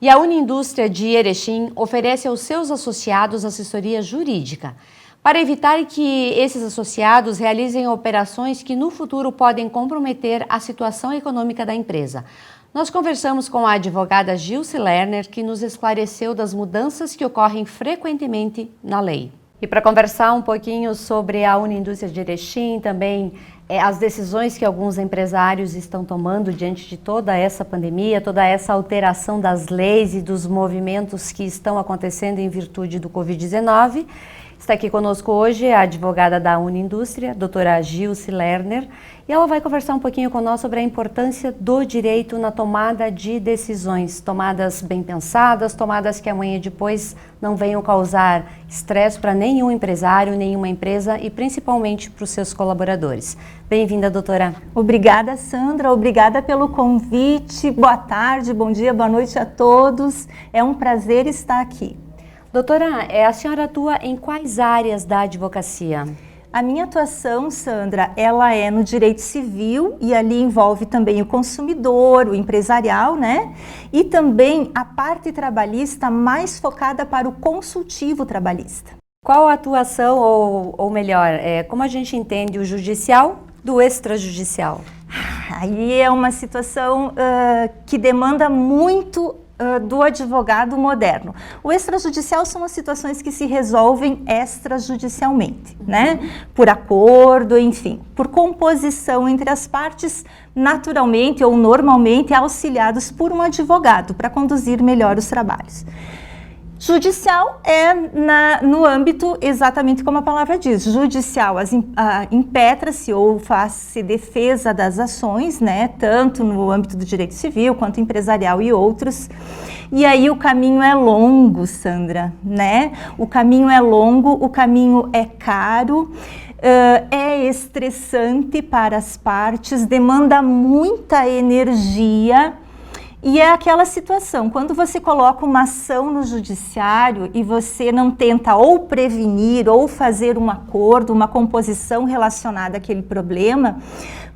E a Uniindústria de Erechim oferece aos seus associados assessoria jurídica, para evitar que esses associados realizem operações que no futuro podem comprometer a situação econômica da empresa. Nós conversamos com a advogada Gilce Lerner, que nos esclareceu das mudanças que ocorrem frequentemente na lei. E para conversar um pouquinho sobre a Uniindústria de Erechim, também as decisões que alguns empresários estão tomando diante de toda essa pandemia, toda essa alteração das leis e dos movimentos que estão acontecendo em virtude do Covid-19, está aqui conosco hoje a advogada da Uniindústria, doutora Gilce Lerner, e ela vai conversar um pouquinho com nós sobre a importância do direito na tomada de decisões, tomadas bem pensadas, tomadas que amanhã e depois não venham causar estresse para nenhum empresário, nenhuma empresa e principalmente para os seus colaboradores. Bem-vinda, doutora. Obrigada, Sandra, obrigada pelo convite, boa tarde, bom dia, boa noite a todos, é um prazer estar aqui. Doutora, a senhora atua em quais áreas da advocacia? A minha atuação, Sandra, ela é no direito civil e ali envolve também o consumidor, o empresarial, né? E também a parte trabalhista mais focada para o consultivo trabalhista. Qual a atuação, ou melhor, como a gente entende o judicial do extrajudicial? Aí é uma situação que demanda muito do advogado moderno. O extrajudicial são as situações que se resolvem extrajudicialmente, né? Por acordo, enfim, por composição entre as partes, naturalmente ou normalmente auxiliados por um advogado para conduzir melhor os trabalhos. Judicial é no âmbito, exatamente como a palavra diz, judicial, impetra-se ou faz-se defesa das ações, né, tanto no âmbito do direito civil quanto empresarial e outros. E aí o caminho é longo, Sandra, né? O caminho é longo, o caminho é caro, é estressante para as partes, demanda muita energia. E é aquela situação, quando você coloca uma ação no judiciário e você não tenta ou prevenir ou fazer um acordo, uma composição relacionada àquele problema,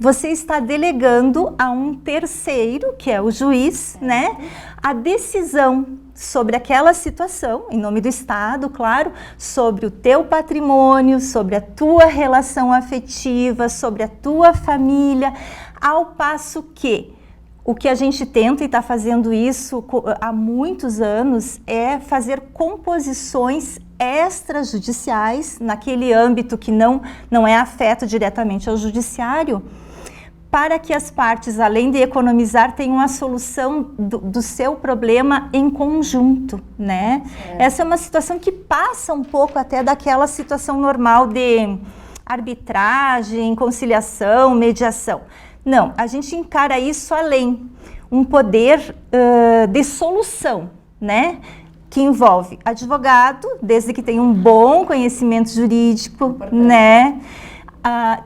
você está delegando a um terceiro, que é o juiz, né, a decisão sobre aquela situação, em nome do Estado, claro, sobre o teu patrimônio, sobre a tua relação afetiva, sobre a tua família, ao passo que o que a gente tenta e está fazendo isso há muitos anos é fazer composições extrajudiciais naquele âmbito que não é afeto diretamente ao judiciário, para que as partes, além de economizar, tenham a solução do seu problema em conjunto, né? Essa é uma situação que passa um pouco até daquela situação normal de arbitragem, conciliação, mediação. Não, a gente encara isso além, um poder de solução, né? Que envolve advogado, desde que tenha um bom conhecimento jurídico, né?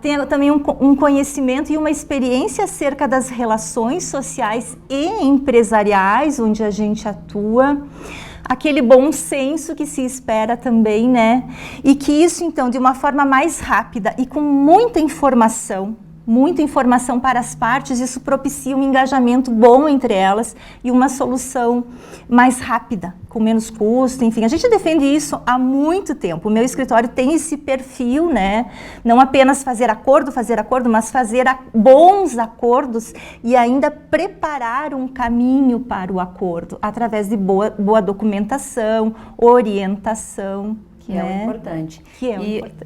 Tem também um conhecimento e uma experiência acerca das relações sociais e empresariais, onde a gente atua, aquele bom senso que se espera também, né? E que isso, então, de uma forma mais rápida e com muita informação para as partes, isso propicia um engajamento bom entre elas e uma solução mais rápida, com menos custo, enfim. A gente defende isso há muito tempo. O meu escritório tem esse perfil, né? Não apenas fazer acordo, mas fazer bons acordos e ainda preparar um caminho para o acordo, através de boa documentação, orientação. Que é o importante.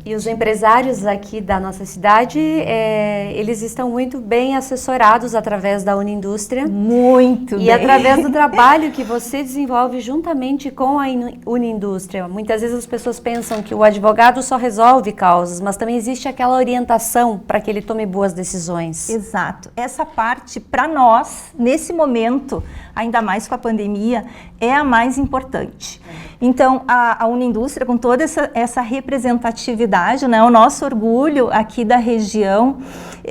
E os empresários aqui da nossa cidade, eles estão muito bem assessorados através da Uniindústria. Muito bem. E através do trabalho que você desenvolve juntamente com a Uniindústria. Muitas vezes as pessoas pensam que o advogado só resolve causas, mas também existe aquela orientação para que ele tome boas decisões. Exato. Essa parte, para nós, nesse momento, ainda mais com a pandemia, é a mais importante. Então, a Uniindústria, com toda essa representatividade, né, o nosso orgulho aqui da região,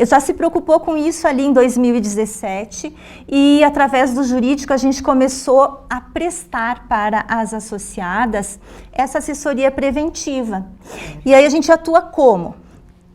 já se preocupou com isso ali em 2017 e, através do jurídico, a gente começou a prestar para as associadas essa assessoria preventiva. E aí a gente atua como?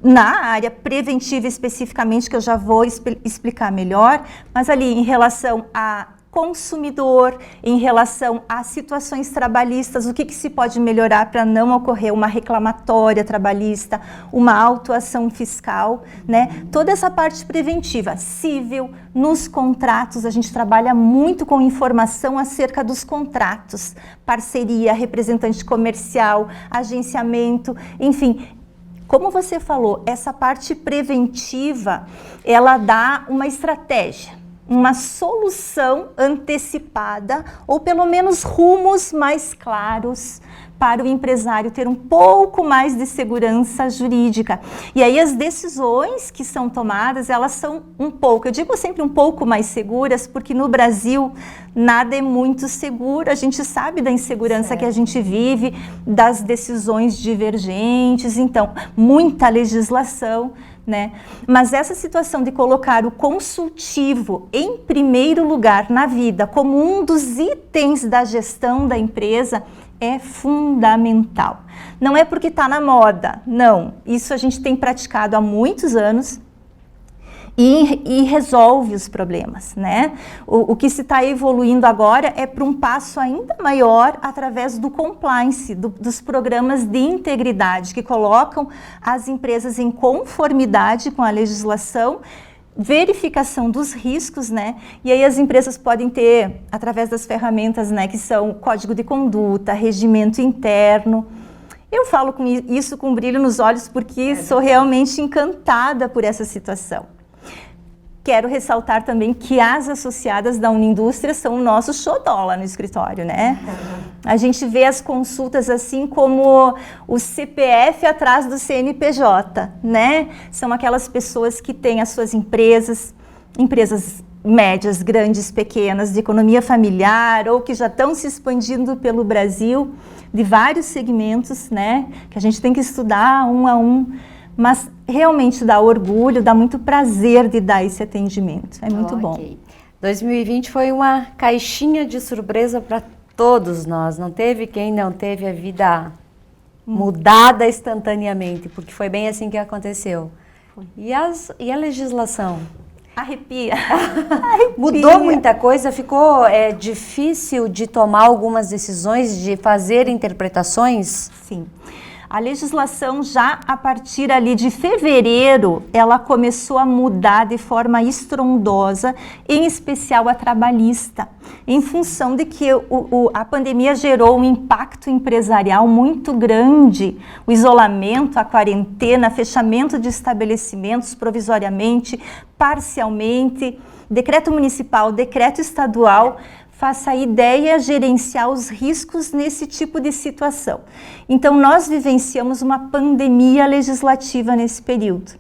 Na área preventiva especificamente, que eu já vou explicar melhor, mas ali em relação a consumidor em relação a situações trabalhistas, o que se pode melhorar para não ocorrer uma reclamatória trabalhista, uma autuação fiscal, né? Toda essa parte preventiva, civil, nos contratos, a gente trabalha muito com informação acerca dos contratos, parceria, representante comercial, agenciamento, enfim. Como você falou, essa parte preventiva, ela dá uma estratégia, uma solução antecipada ou pelo menos rumos mais claros para o empresário ter um pouco mais de segurança jurídica. E aí as decisões que são tomadas, elas são um pouco, eu digo sempre um pouco mais seguras, porque no Brasil nada é muito seguro, a gente sabe da insegurança que a gente vive, das decisões divergentes, então muita legislação, né? Mas essa situação de colocar o consultivo em primeiro lugar na vida, como um dos itens da gestão da empresa, é fundamental. Não é porque está na moda, não. Isso a gente tem praticado há muitos anos e resolve os problemas, né? O que se está evoluindo agora é para um passo ainda maior através do compliance, dos programas de integridade que colocam as empresas em conformidade com a legislação, verificação dos riscos, né? E aí as empresas podem ter, através das ferramentas, né, que são código de conduta, regimento interno. Eu falo com isso com brilho nos olhos porque sou realmente encantada por essa situação. Quero ressaltar também que as associadas da Unindústria são o nosso xodó lá no escritório, né? A gente vê as consultas assim como o CPF atrás do CNPJ, né? São aquelas pessoas que têm as suas empresas médias, grandes, pequenas, de economia familiar ou que já estão se expandindo pelo Brasil, de vários segmentos, né? Que a gente tem que estudar um a um. Mas realmente dá orgulho, dá muito prazer de dar esse atendimento. É muito bom. 2020 foi uma caixinha de surpresa para todos nós. Não teve quem não teve a vida mudada instantaneamente, porque foi bem assim que aconteceu. E a legislação? Arrepia. Mudou muita coisa? Ficou difícil de tomar algumas decisões, de fazer interpretações? Sim. A legislação já a partir ali de fevereiro, ela começou a mudar de forma estrondosa, em especial a trabalhista, em função de que a pandemia gerou um impacto empresarial muito grande, o isolamento, a quarentena, fechamento de estabelecimentos provisoriamente, parcialmente, decreto municipal, decreto estadual, faça a ideia gerenciar os riscos nesse tipo de situação. Então, nós vivenciamos uma pandemia legislativa nesse período.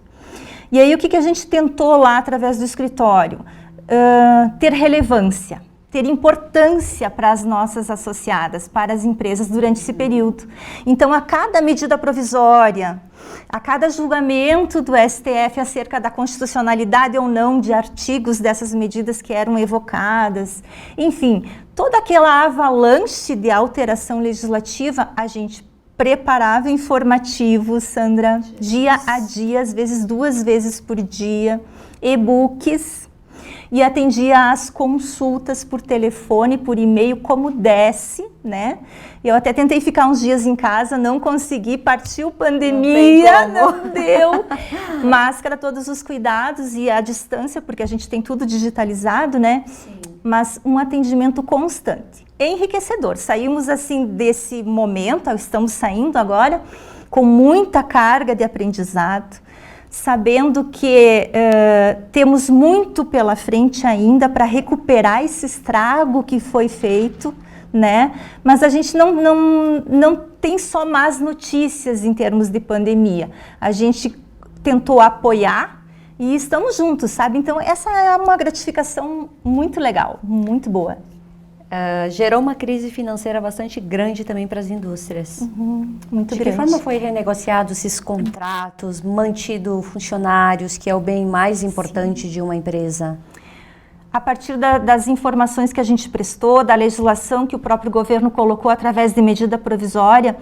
E aí, o que a gente tentou lá através do escritório? Ter relevância, ter importância para as nossas associadas, para as empresas durante esse período. Então, a cada medida provisória, a cada julgamento do STF acerca da constitucionalidade ou não de artigos dessas medidas que eram evocadas, enfim, toda aquela avalanche de alteração legislativa, a gente preparava informativos, Sandra, dia a dia, às vezes 2 vezes por dia, e-books, e atendia às consultas por telefone, por e-mail, como desse, né? Eu até tentei ficar uns dias em casa, não consegui, partiu pandemia, não deu. Máscara, todos os cuidados e a distância, porque a gente tem tudo digitalizado, né? Sim. Mas um atendimento constante, enriquecedor. Saímos assim desse momento, estamos saindo agora, com muita carga de aprendizado, sabendo que temos muito pela frente ainda para recuperar esse estrago que foi feito, né? Mas a gente não tem só más notícias em termos de pandemia. A gente tentou apoiar e estamos juntos, sabe? Então, essa é uma gratificação muito legal, muito boa. Gerou uma crise financeira bastante grande também para as indústrias. Muito grande. De que forma foi renegociado esses contratos, mantido funcionários, que é o bem mais importante de uma empresa? A partir das informações que a gente prestou, da legislação que o próprio governo colocou através de medida provisória,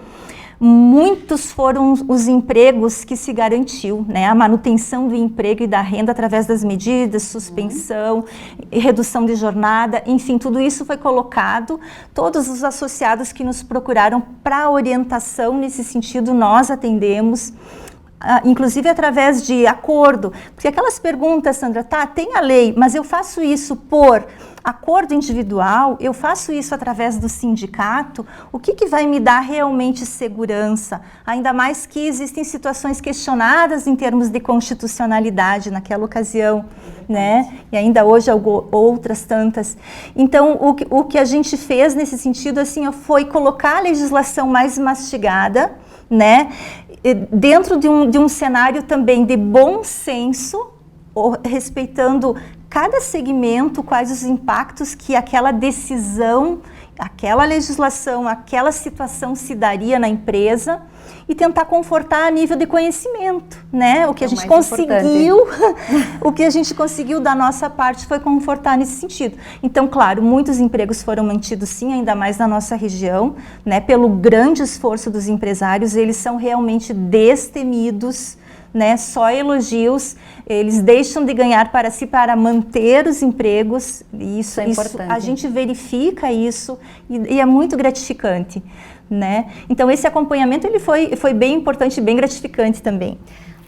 muitos foram os empregos que se garantiu, né? A manutenção do emprego e da renda através das medidas, suspensão, redução de jornada, enfim, tudo isso foi colocado. Todos os associados que nos procuraram para orientação nesse sentido, nós atendemos. Inclusive através de acordo, porque aquelas perguntas, Sandra, tá, tem a lei, mas eu faço isso por acordo individual, eu faço isso através do sindicato, o que vai me dar realmente segurança? Ainda mais que existem situações questionadas em termos de constitucionalidade naquela ocasião, né? E ainda hoje outras tantas. Então, o que a gente fez nesse sentido, assim, foi colocar a legislação mais mastigada, né? Dentro de um cenário também de bom senso, respeitando cada segmento, quais os impactos que aquela decisão, aquela legislação, aquela situação se daria na empresa e tentar confortar a nível de conhecimento, né? O que a gente conseguiu, o que a gente conseguiu da nossa parte foi confortar nesse sentido. Então, claro, muitos empregos foram mantidos sim, ainda mais na nossa região, né? Pelo grande esforço dos empresários, eles são realmente destemidos, né? Só elogios, eles deixam de ganhar para si para manter os empregos, isso é importante. A gente verifica isso e é muito gratificante, né? Então esse acompanhamento ele foi bem importante e bem gratificante também.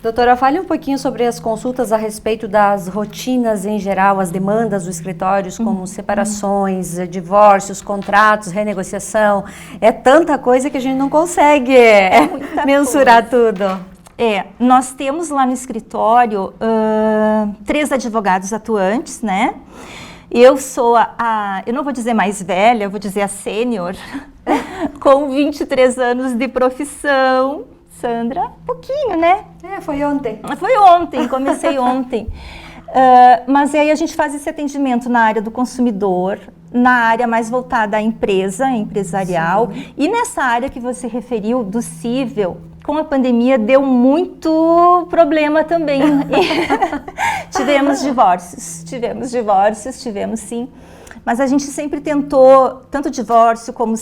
Doutora, fale um pouquinho sobre as consultas a respeito das rotinas em geral, as demandas dos escritórios, como separações, divórcios, contratos, renegociação. É tanta coisa que a gente não consegue mensurar tudo. Nós temos lá no escritório 3 advogados atuantes, né? Eu sou eu não vou dizer mais velha, eu vou dizer a sênior, com 23 anos de profissão. Sandra, pouquinho, né? Foi ontem. Foi ontem, comecei ontem. Mas aí a gente faz esse atendimento na área do consumidor, na área mais voltada à empresa, empresarial. Sim. E nessa área que você referiu, do cível, com a pandemia deu muito problema também. Tivemos divórcios, sim. Mas a gente sempre tentou, tanto divórcio como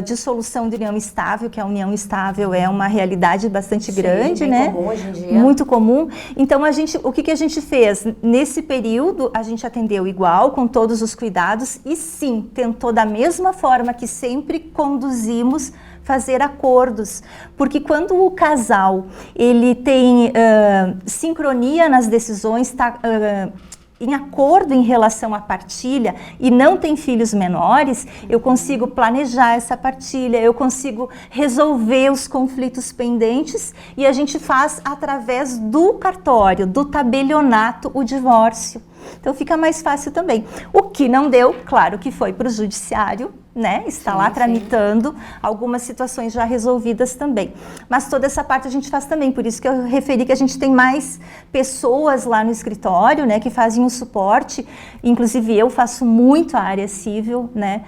dissolução de união estável, que a união estável é uma realidade bastante grande, né? Comum hoje em dia. Muito comum. Então, o que a gente fez? Nesse período, a gente atendeu igual, com todos os cuidados, e sim, tentou da mesma forma que sempre conduzimos, fazer acordos, porque quando o casal ele tem sincronia nas decisões, está em acordo em relação à partilha e não tem filhos menores, eu consigo planejar essa partilha, eu consigo resolver os conflitos pendentes e a gente faz através do cartório, do tabelionato, o divórcio. Então fica mais fácil também. O que não deu, claro que foi para o judiciário, né? Está lá tramitando, algumas situações já resolvidas também. Mas toda essa parte a gente faz também, por isso que eu referi que a gente tem mais pessoas lá no escritório, né, que fazem o suporte, inclusive eu faço muito a área civil, né,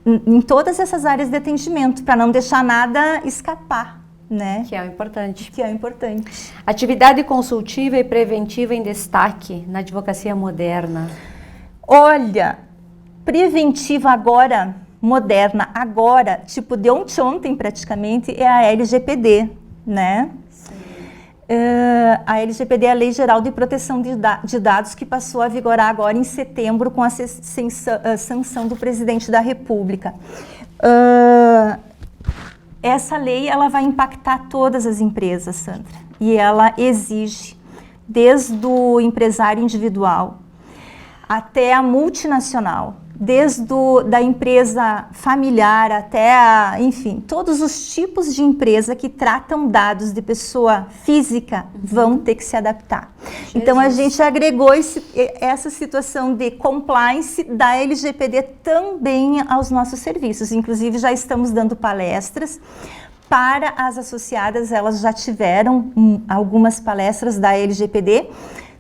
em todas essas áreas de atendimento, para não deixar nada escapar. Né? Que é o importante. Atividade consultiva e preventiva em destaque na advocacia moderna. Olha, preventiva agora, moderna, agora, tipo de ontem praticamente, é a LGPD, né? A LGPD é a Lei Geral de Proteção de Dados, que passou a vigorar agora em setembro com a sanção do Presidente da República. Essa lei ela vai impactar todas as empresas, Sandra, e ela exige, desde o empresário individual até a multinacional, desde da empresa familiar até enfim, todos os tipos de empresa que tratam dados de pessoa física vão ter que se adaptar. Jesus. Então a gente agregou essa situação de compliance da LGPD também aos nossos serviços. Inclusive já estamos dando palestras para as associadas, elas já tiveram algumas palestras da LGPD.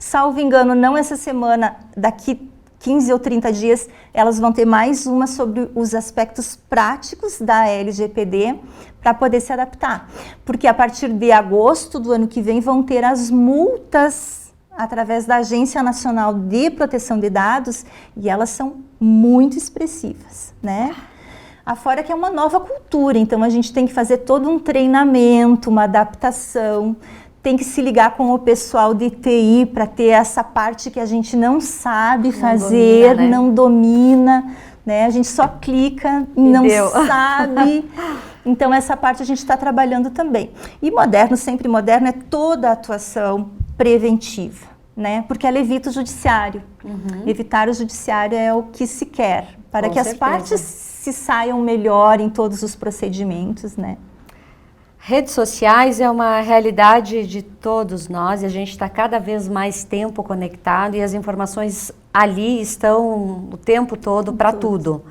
Salvo engano, não essa semana, daqui 15 ou 30 dias, elas vão ter mais uma sobre os aspectos práticos da LGPD para poder se adaptar. Porque a partir de agosto do ano que vem vão ter as multas através da Agência Nacional de Proteção de Dados e elas são muito expressivas, né? Afora que é uma nova cultura, então a gente tem que fazer todo um treinamento, uma adaptação, tem que se ligar com o pessoal de TI para ter essa parte que a gente não sabe fazer, não domina, né? A gente só clica e não sabe. Então essa parte a gente está trabalhando também. E moderno, sempre moderno, é toda a atuação preventiva, né? Porque ela evita o judiciário. Evitar o judiciário é o que se quer, para que as partes se saiam melhor em todos os procedimentos, né? Redes sociais é uma realidade de todos nós e a gente está cada vez mais tempo conectado e as informações ali estão o tempo todo para tudo.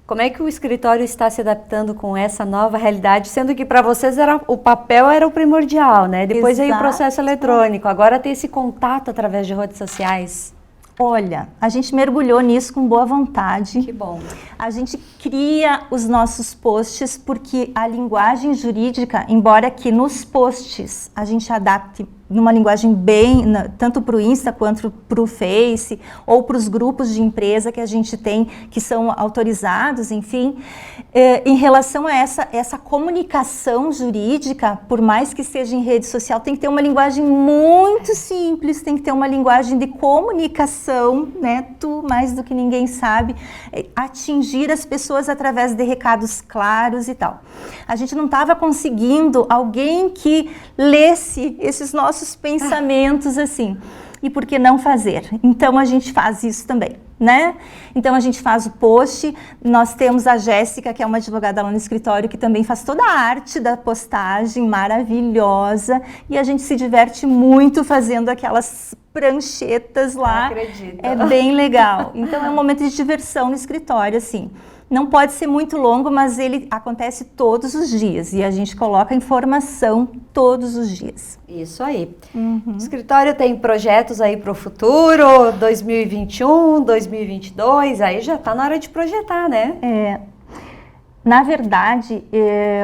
Como é que o escritório está se adaptando com essa nova realidade, sendo que para vocês o papel era o primordial, né? Depois veio o processo eletrônico, agora tem esse contato através de redes sociais. Olha, a gente mergulhou nisso com boa vontade. Que bom. A gente cria os nossos posts porque a linguagem jurídica, embora que nos posts a gente adapte numa linguagem bem, tanto para o Insta quanto para o Face, ou para os grupos de empresa que a gente tem, que são autorizados, enfim, em relação a essa comunicação jurídica, por mais que seja em rede social, tem que ter uma linguagem muito simples, tem que ter uma linguagem de comunicação, né? Tu, mais do que ninguém sabe, atingir as pessoas através de recados claros e tal. A gente não estava conseguindo alguém que lesse esses nossos pensamentos assim. E por que não fazer? Então a gente faz isso também, né? Então a gente faz o post, nós temos a Jéssica, que é uma advogada lá no escritório, que também faz toda a arte da postagem maravilhosa, e a gente se diverte muito fazendo aquelas pranchetas lá. Acredito. É bem legal. Então é um momento de diversão no escritório, assim. Não pode ser muito longo, mas ele acontece todos os dias e a gente coloca informação todos os dias. Isso aí. O escritório tem projetos aí para o futuro, 2021, 2022, aí já está na hora de projetar, né? Na verdade,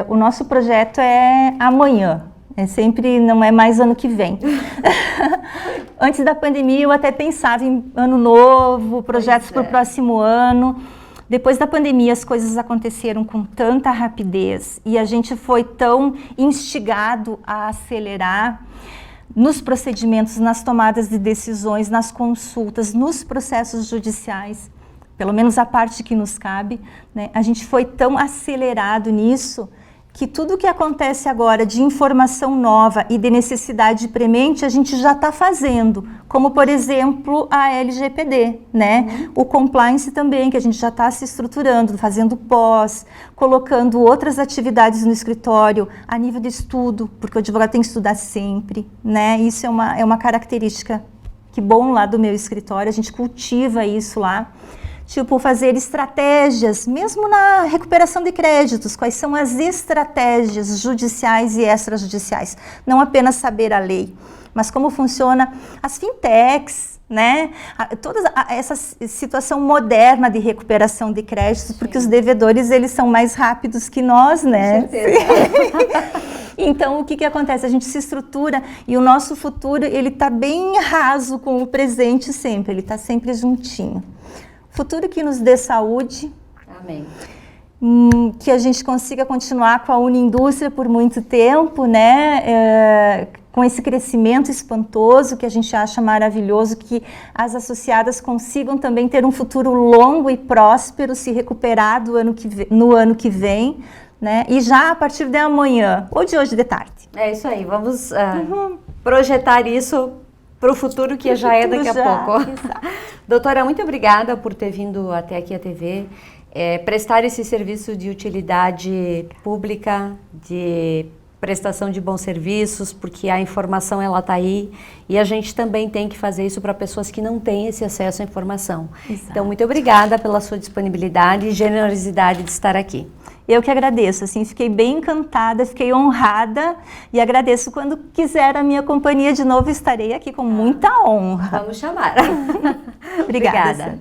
o nosso projeto é amanhã. Sempre não é mais ano que vem. Antes da pandemia eu até pensava em ano novo, projetos para o próximo ano. Depois da pandemia, as coisas aconteceram com tanta rapidez e a gente foi tão instigado a acelerar nos procedimentos, nas tomadas de decisões, nas consultas, nos processos judiciais, pelo menos a parte que nos cabe, né? A gente foi tão acelerado nisso que tudo que acontece agora de informação nova e de necessidade premente, a gente já está fazendo, como por exemplo a LGPD, né? O compliance também, que a gente já está se estruturando, fazendo pós, colocando outras atividades no escritório a nível de estudo, porque o advogado tem que estudar sempre, né? Isso é uma característica que bom lá do meu escritório, a gente cultiva isso lá. Tipo, fazer estratégias, mesmo na recuperação de créditos, quais são as estratégias judiciais e extrajudiciais. Não apenas saber a lei, mas como funciona as fintechs, né? Toda essa situação moderna de recuperação de créditos, porque os devedores, eles são mais rápidos que nós, né? Com certeza. Então, o que acontece? A gente se estrutura e o nosso futuro, ele está bem raso com o presente sempre, ele está sempre juntinho. Futuro que nos dê saúde. Amém. Que a gente consiga continuar com a Uniindústria por muito tempo, né? Com esse crescimento espantoso que a gente acha maravilhoso, que as associadas consigam também ter um futuro longo e próspero, se recuperar no ano que vem, né? E já a partir de amanhã, ou de hoje de tarde. É isso aí, vamos projetar isso para o futuro que já é daqui a pouco. Exato. Doutora, muito obrigada por ter vindo até aqui a TV, prestar esse serviço de utilidade pública, de prestação de bons serviços, porque a informação ela está aí e a gente também tem que fazer isso para pessoas que não têm esse acesso à informação. Exato. Então, muito obrigada pela sua disponibilidade e generosidade de estar aqui. Eu que agradeço, assim, fiquei bem encantada, fiquei honrada e agradeço. Quando quiser a minha companhia de novo, estarei aqui com muita honra. Vamos chamar. Obrigada.